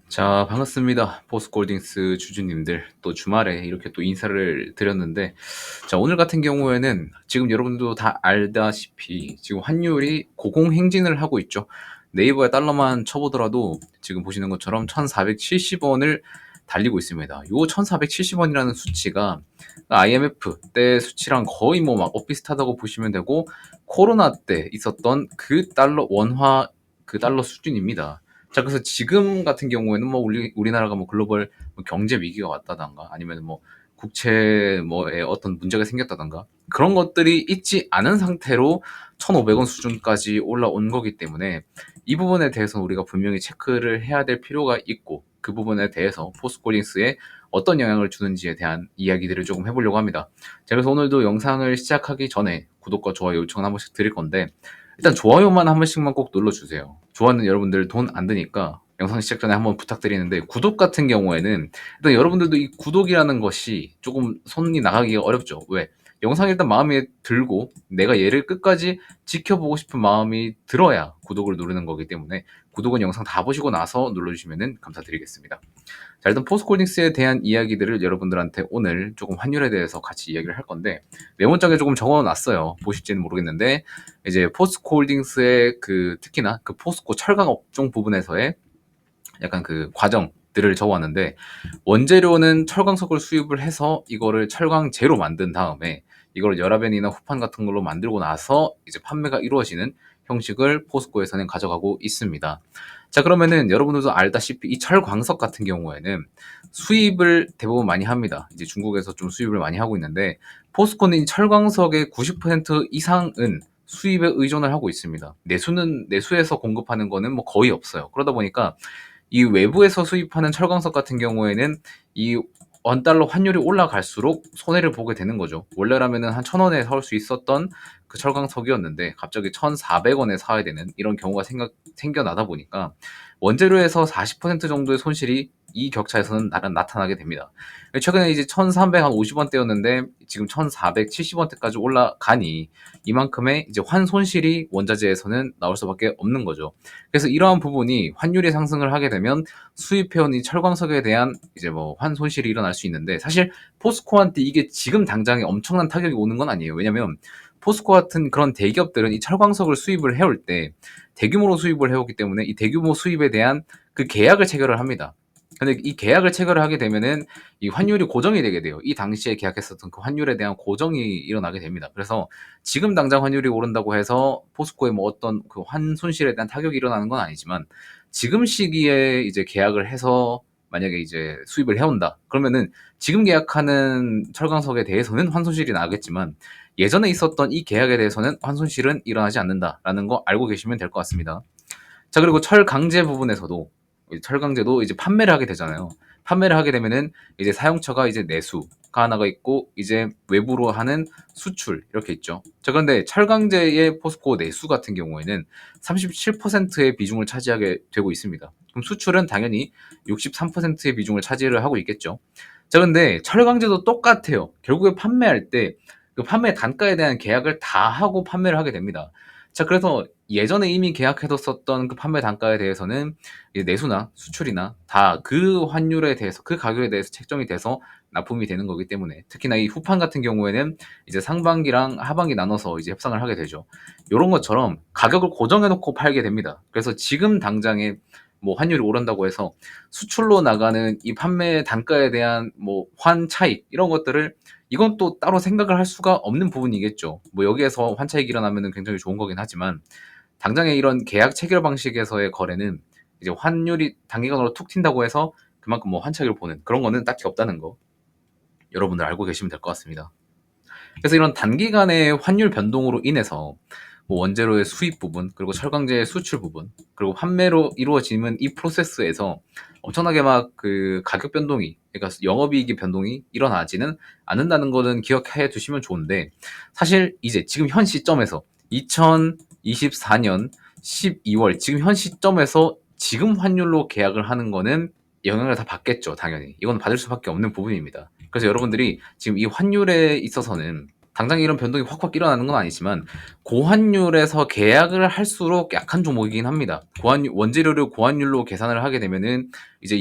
자, 반갑습니다. 포스코홀딩스 주주님들. 또 주말에 이렇게 또 인사를 드렸는데, 자, 오늘 같은 경우에는 지금 여러분도 다 알다시피 지금 환율이 고공행진을 하고 있죠. 네이버에 달러만 쳐보더라도 지금 보시는 것처럼 1,470원을 달리고 있습니다. 요 1,470원이라는 수치가 IMF 때 수치랑 거의 뭐 막 엇비슷하다고 보시면 되고, 코로나 때 있었던 그 달러 원화 그 달러 수준입니다. 자, 그래서 지금 같은 경우에는 뭐 우리나라가 뭐 글로벌 뭐 경제 위기가 왔다던가 아니면 뭐 국채 뭐에 어떤 문제가 생겼다던가 그런 것들이 있지 않은 상태로 1,500원 수준까지 올라온 거기 때문에 이 부분에 대해서는 우리가 분명히 체크를 해야 될 필요가 있고, 그 부분에 대해서 포스코링스에 어떤 영향을 주는지에 대한 이야기들을 조금 해보려고 합니다. 자, 그래서 오늘도 영상을 시작하기 전에 구독과 좋아요 요청을 한 번씩 드릴 건데, 일단 좋아요만 한 번씩만 꼭 눌러주세요. 좋아요는 여러분들 돈 안 드니까 영상 시작 전에 한번 부탁드리는데, 구독 같은 경우에는 일단 여러분들도 이 구독이라는 것이 조금 손이 나가기가 어렵죠. 왜? 영상이 일단 마음에 들고 내가 얘를 끝까지 지켜보고 싶은 마음이 들어야 구독을 누르는 거기 때문에 구독은 영상 다 보시고 나서 눌러주시면 감사드리겠습니다. 자, 일단 포스코홀딩스에 대한 이야기들을 여러분들한테 오늘 조금 환율에 대해서 같이 이야기를 할 건데, 메모장에 조금 적어놨어요. 보실지는 모르겠는데, 이제 포스코홀딩스의 그 특히나 그 포스코 철강 업종 부분에서의 약간 그 과정들을 적어왔는데, 원재료는 철광석을 수입을 해서 이거를 철광제로 만든 다음에 이걸 열화변이나 후판 같은 걸로 만들고 나서 이제 판매가 이루어지는 형식을 포스코에서는 가져가고 있습니다. 자, 그러면은 여러분들도 알다시피 이 철광석 같은 경우에는 수입을 대부분 많이 합니다. 이제 중국에서 좀 수입을 많이 하고 있는데, 포스코는 이 철광석의 90% 이상은 수입에 의존을 하고 있습니다. 내수에서 공급하는 거는 뭐 거의 없어요. 그러다 보니까 이 외부에서 수입하는 철광석 같은 경우에는 이 원달러 환율이 올라갈수록 손해를 보게 되는 거죠. 원래라면은 한 1,000원에 사올 수 있었던 그 철광석이었는데 갑자기 1,400원에 사야 되는 이런 경우가 생겨나다 보니까 원재료에서 40% 정도의 손실이 이 격차에서는 나타나게 됩니다. 최근에 이제 1,350원대였는데 지금 1,470원대까지 올라가니 이만큼의 이제 환 손실이 원자재에서는 나올 수밖에 없는 거죠. 그래서 이러한 부분이 환율이 상승을 하게 되면 수입해온 이 철광석에 대한 이제 뭐 환 손실이 일어날 수 있는데, 사실 포스코한테 이게 지금 당장에 엄청난 타격이 오는 건 아니에요. 왜냐면 포스코 같은 그런 대기업들은 이 철광석을 수입을 해올 때 대규모로 수입을 해오기 때문에 이 대규모 수입에 대한 그 계약을 체결을 합니다. 근데 이 계약을 체결을 하게 되면은 이 환율이 고정이 되게 돼요. 이 당시에 계약했었던 그 환율에 대한 고정이 일어나게 됩니다. 그래서 지금 당장 환율이 오른다고 해서 포스코에 뭐 어떤 그 환 손실에 대한 타격이 일어나는 건 아니지만, 지금 시기에 이제 계약을 해서 만약에 이제 수입을 해온다 그러면은 지금 계약하는 철강석에 대해서는 환 손실이 나겠지만, 예전에 있었던 이 계약에 대해서는 환 손실은 일어나지 않는다라는 거 알고 계시면 될 것 같습니다. 자, 그리고 철강제 부분에서도 철강제도 이제 판매를 하게 되잖아요. 판매를 하게 되면은 이제 사용처가 이제 내수가 하나가 있고 이제 외부로 하는 수출 이렇게 있죠. 자, 그런데 철강제의 포스코 내수 같은 경우에는 37%의 비중을 차지하게 되고 있습니다. 그럼 수출은 당연히 63%의 비중을 차지를 하고 있겠죠. 자, 근데 철강제도 똑같아요. 결국에 판매할 때 그 판매 단가에 대한 계약을 다 하고 판매를 하게 됩니다. 자, 그래서 예전에 이미 계약해뒀었던 그 판매 단가에 대해서는 내수나 수출이나 다 그 환율에 대해서 그 가격에 대해서 책정이 돼서 납품이 되는 거기 때문에, 특히나 이 후판 같은 경우에는 이제 상반기랑 하반기 나눠서 이제 협상을 하게 되죠. 이런 것처럼 가격을 고정해놓고 팔게 됩니다. 그래서 지금 당장에 뭐 환율이 오른다고 해서 수출로 나가는 이 판매 단가에 대한 뭐 환 차익 이런 것들을, 이건 또 따로 생각을 할 수가 없는 부분이겠죠. 뭐 여기에서 환 차익이 일어나면 굉장히 좋은 거긴 하지만, 당장에 이런 계약 체결 방식에서의 거래는 이제 환율이 단기간으로 툭 튄다고 해서 그만큼 뭐 환차익을 보는 그런 거는 딱히 없다는 거 여러분들 알고 계시면 될 것 같습니다. 그래서 이런 단기간의 환율 변동으로 인해서 뭐 원재료의 수입 부분, 그리고 철강제의 수출 부분, 그리고 판매로 이루어지는 이 프로세스에서 엄청나게 막 그 가격 변동이, 그러니까 영업이익의 변동이 일어나지는 않는다는 거는 기억해 두시면 좋은데, 사실 이제 지금 현 시점에서 2024년 12월 지금 현 시점에서 지금 환율로 계약을 하는 거는 영향을 다 받겠죠, 당연히. 이건 받을 수밖에 없는 부분입니다. 그래서 여러분들이 지금 이 환율에 있어서는 당장 이런 변동이 확확 일어나는 건 아니지만 고환율에서 계약을 할수록 약한 종목이긴 합니다. 원재료를 고환율로 계산을 하게 되면은 이제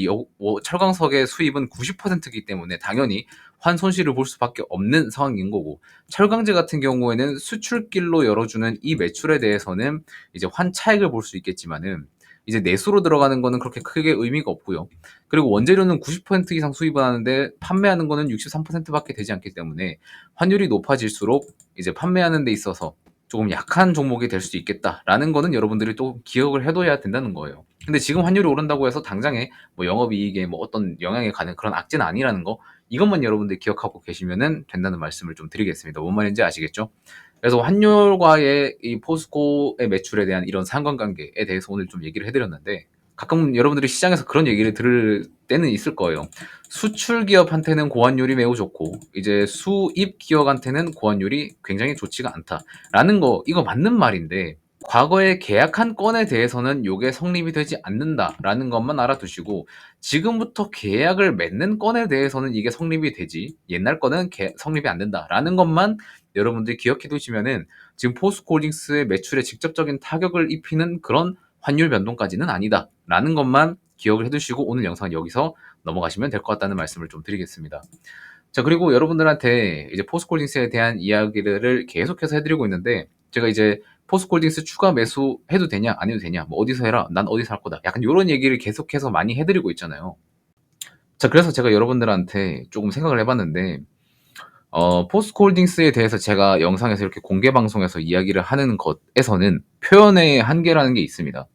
철강석의 수입은 90%이기 때문에 당연히 환 손실을 볼 수밖에 없는 상황인 거고, 철강제 같은 경우에는 수출길로 열어주는 이 매출에 대해서는 이제 환 차익을 볼 수 있겠지만은 이제 내수로 들어가는 거는 그렇게 크게 의미가 없고요. 그리고 원재료는 90% 이상 수입을 하는데 판매하는 거는 63%밖에 되지 않기 때문에 환율이 높아질수록 이제 판매하는 데 있어서 조금 약한 종목이 될 수도 있겠다라는 거는 여러분들이 또 기억을 해둬야 된다는 거예요. 근데 지금 환율이 오른다고 해서 당장에 뭐 영업이익에 뭐 어떤 영향이 가는 그런 악재는 아니라는 거, 이것만 여러분들이 기억하고 계시면 된다는 말씀을 좀 드리겠습니다. 뭔 말인지 아시겠죠? 그래서 환율과의 이 포스코의 매출에 대한 이런 상관관계에 대해서 오늘 좀 얘기를 해드렸는데, 가끔 여러분들이 시장에서 그런 얘기를 들을 때는 있을 거예요. 수출 기업한테는 고환율이 매우 좋고 이제 수입 기업한테는 고환율이 굉장히 좋지가 않다라는 거, 이거 맞는 말인데 과거에 계약한 건에 대해서는 이게 성립이 되지 않는다라는 것만 알아두시고, 지금부터 계약을 맺는 건에 대해서는 이게 성립이 되지 옛날 거는 성립이 안 된다라는 것만 여러분들이 기억해 두시면은 지금 포스코홀딩스의 매출에 직접적인 타격을 입히는 그런 환율 변동까지는 아니다라는 것만 기억을 해두시고 오늘 영상 여기서 넘어가시면 될 것 같다는 말씀을 좀 드리겠습니다. 자, 그리고 여러분들한테 이제 포스코홀딩스에 대한 이야기를 계속해서 해드리고 있는데, 제가 이제 포스코홀딩스 추가 매수 해도 되냐 안 해도 되냐, 뭐 어디서 해라, 난 어디서 할 거다, 약간 이런 얘기를 계속해서 많이 해드리고 있잖아요. 자, 그래서 제가 여러분들한테 조금 생각을 해봤는데, 포스코홀딩스에 대해서 제가 영상에서 이렇게 공개 방송에서 이야기를 하는 것에서는 표현의 한계라는 게 있습니다.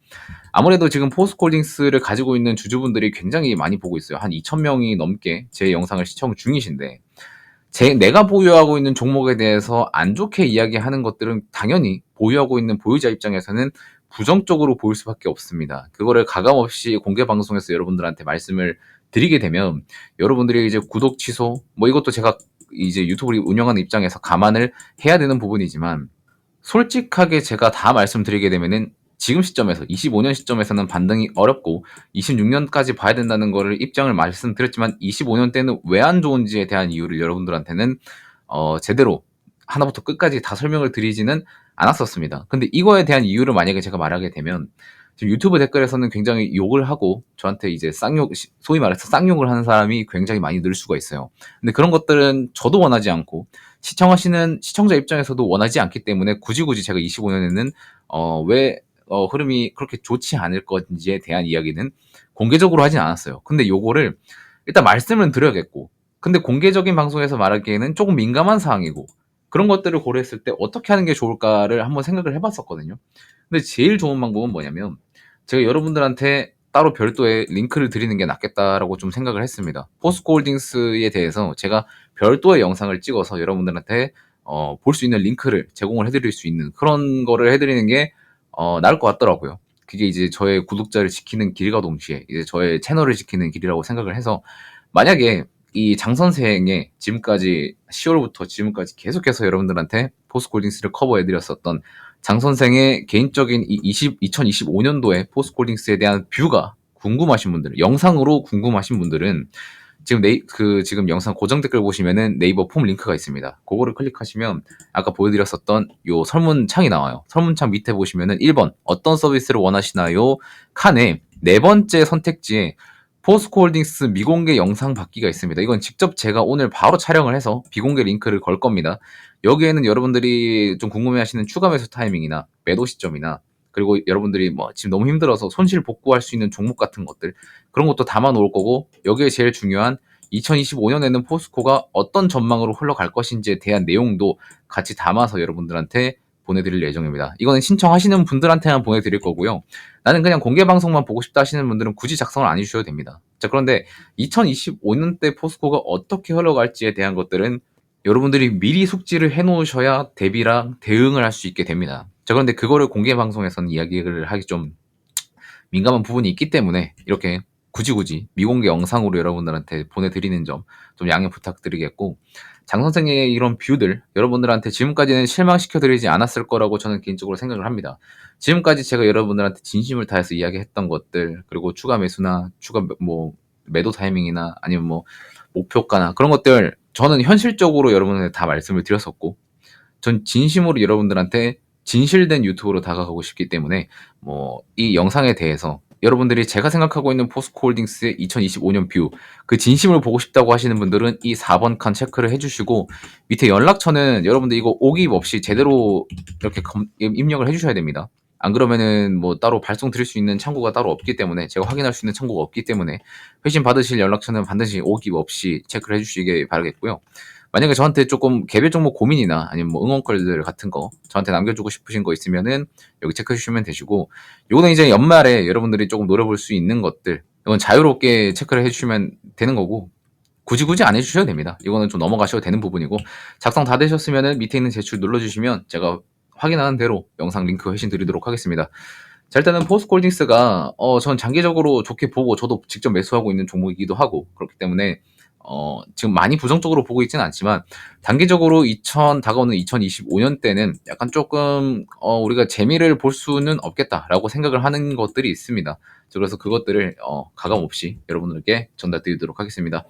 아무래도 지금 포스코홀딩스를 가지고 있는 주주분들이 굉장히 많이 보고 있어요. 한 2,000명이 넘게 제 영상을 시청 중이신데, 내가 보유하고 있는 종목에 대해서 안 좋게 이야기하는 것들은 당연히 보유하고 있는 보유자 입장에서는 부정적으로 보일 수밖에 없습니다. 그거를 가감없이 공개 방송에서 여러분들한테 말씀을 드리게 되면 여러분들이 이제 구독 취소, 뭐 이것도 제가 이제 유튜브를 운영하는 입장에서 감안을 해야 되는 부분이지만, 솔직하게 제가 다 말씀드리게 되면은 지금 시점에서 25년 시점에서는 반등이 어렵고 26년까지 봐야 된다는 거를 입장을 말씀드렸지만, 25년 때는 왜 안 좋은지에 대한 이유를 여러분들한테는 제대로 하나부터 끝까지 다 설명을 드리지는 않았었습니다. 근데 이거에 대한 이유를 만약에 제가 말하게 되면 지금 유튜브 댓글에서는 굉장히 욕을 하고 저한테 이제 쌍욕, 소위 말해서 쌍욕을 하는 사람이 굉장히 많이 늘 수가 있어요. 근데 그런 것들은 저도 원하지 않고 시청하시는 시청자 입장에서도 원하지 않기 때문에 굳이 제가 25년에는 왜 흐름이 그렇게 좋지 않을 건지에 대한 이야기는 공개적으로 하진 않았어요. 근데 요거를 일단 말씀은 드려야겠고, 근데 공개적인 방송에서 말하기에는 조금 민감한 사항이고, 그런 것들을 고려했을 때 어떻게 하는 게 좋을까를 한번 생각을 해봤었거든요. 근데 제일 좋은 방법은 뭐냐면, 제가 여러분들한테 따로 별도의 링크를 드리는 게 낫겠다라고 좀 생각을 했습니다. 포스코홀딩스에 대해서 제가 별도의 영상을 찍어서 여러분들한테 볼 수 있는 링크를 제공을 해드릴 수 있는 그런 거를 해드리는 게 나을 것 같더라고요. 그게 이제 저의 구독자를 지키는 길과 동시에 이제 저의 채널을 지키는 길이라고 생각을 해서, 만약에 이 장 선생의 지금까지 10월부터 지금까지 계속해서 여러분들한테 포스코홀딩스를 커버해드렸었던 장 선생의 개인적인 2025년도에 포스코홀딩스에 대한 뷰가 궁금하신 분들, 영상으로 궁금하신 분들은 지금 지금 영상 고정 댓글 보시면은 네이버 폼 링크가 있습니다. 그거를 클릭하시면 아까 보여드렸었던 요 설문창이 나와요. 설문창 밑에 보시면은 1번 어떤 서비스를 원하시나요? 칸에 네 번째 선택지에 포스코홀딩스 미공개 영상 받기가 있습니다. 이건 직접 제가 오늘 바로 촬영을 해서 비공개 링크를 걸 겁니다. 여기에는 여러분들이 좀 궁금해하시는 추가 매수 타이밍이나 매도 시점이나, 그리고 여러분들이 뭐 지금 너무 힘들어서 손실 복구할 수 있는 종목 같은 것들, 그런 것도 담아 놓을 거고, 여기에 제일 중요한 2025년에는 포스코가 어떤 전망으로 흘러갈 것인지에 대한 내용도 같이 담아서 여러분들한테 보내드릴 예정입니다. 이거는 신청하시는 분들한테만 보내드릴 거고요. 나는 그냥 공개 방송만 보고 싶다 하시는 분들은 굳이 작성을 안 해주셔도 됩니다. 자, 그런데 2025년 때 포스코가 어떻게 흘러갈지에 대한 것들은 여러분들이 미리 숙지를 해놓으셔야 대비랑 대응을 할 수 있게 됩니다. 자, 그런데 그거를 공개 방송에서는 이야기를 하기 좀 민감한 부분이 있기 때문에 이렇게 굳이 미공개 영상으로 여러분들한테 보내드리는 점 좀 양해 부탁드리겠고, 장 선생의 이런 뷰들 여러분들한테 지금까지는 실망시켜드리지 않았을 거라고 저는 개인적으로 생각을 합니다. 지금까지 제가 여러분들한테 진심을 다해서 이야기했던 것들, 그리고 추가 매수나 추가 뭐 매도 타이밍이나 아니면 뭐 목표가나 그런 것들 저는 현실적으로 여러분한테 다 말씀을 드렸었고, 전 진심으로 여러분들한테 진실된 유튜브로 다가가고 싶기 때문에 이 영상에 대해서 여러분들이 제가 생각하고 있는 포스코홀딩스의 2025년 뷰, 그 진심을 보고 싶다고 하시는 분들은 이 4번 칸 체크를 해주시고, 밑에 연락처는 여러분들 이거 오기입 없이 제대로 이렇게 입력을 해주셔야 됩니다. 안 그러면은 따로 발송 드릴 수 있는 창구가 따로 없기 때문에, 제가 확인할 수 있는 창구가 없기 때문에 회신 받으실 연락처는 반드시 오기입 없이 체크를 해주시길 바라겠고요. 만약에 저한테 조금 개별 정보 고민이나 아니면 응원글들 같은 거 저한테 남겨주고 싶으신 거 있으면은 여기 체크해 주시면 되시고, 요거는 이제 연말에 여러분들이 조금 노려볼 수 있는 것들, 이건 자유롭게 체크를 해주시면 되는 거고, 굳이 안 해주셔도 됩니다. 이거는 좀 넘어가셔도 되는 부분이고, 작성 다 되셨으면은 밑에 있는 제출 눌러주시면 제가 확인하는 대로 영상 링크 회신 드리도록 하겠습니다. 자, 일단은 포스코홀딩스가 전 장기적으로 좋게 보고 저도 직접 매수하고 있는 종목이기도 하고, 그렇기 때문에 지금 많이 부정적으로 보고 있지는 않지만, 단기적으로 다가오는 2025년 때는 약간 조금 우리가 재미를 볼 수는 없겠다라고 생각을 하는 것들이 있습니다. 그래서 그것들을 가감 없이 여러분들께 전달드리도록 하겠습니다.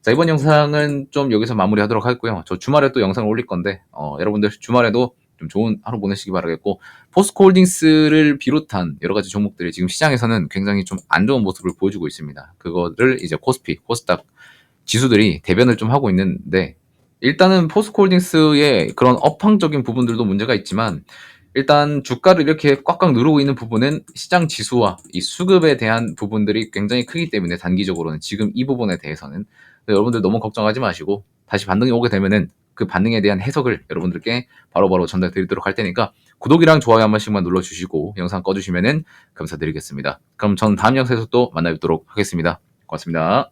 자, 이번 영상은 좀 여기서 마무리하도록 하겠고요. 저 주말에 또 영상을 올릴 건데 여러분들 주말에도 좀 좋은 하루 보내시기 바라겠고, 포스코홀딩스를 비롯한 여러 가지 종목들이 지금 시장에서는 굉장히 좀 안 좋은 모습을 보여주고 있습니다. 그거를 이제 코스피, 코스닥 지수들이 대변을 좀 하고 있는데, 일단은 포스코홀딩스의 그런 업황적인 부분들도 문제가 있지만, 일단 주가를 이렇게 꽉꽉 누르고 있는 부분은 시장 지수와 이 수급에 대한 부분들이 굉장히 크기 때문에, 단기적으로는 지금 이 부분에 대해서는 여러분들 너무 걱정하지 마시고, 다시 반등이 오게 되면은 그 반등에 대한 해석을 여러분들께 바로바로 전달 드리도록 할 테니까, 구독이랑 좋아요 한 번씩만 눌러주시고 영상 꺼주시면은 감사드리겠습니다. 그럼 전 다음 영상에서 또 만나뵙도록 하겠습니다. 고맙습니다.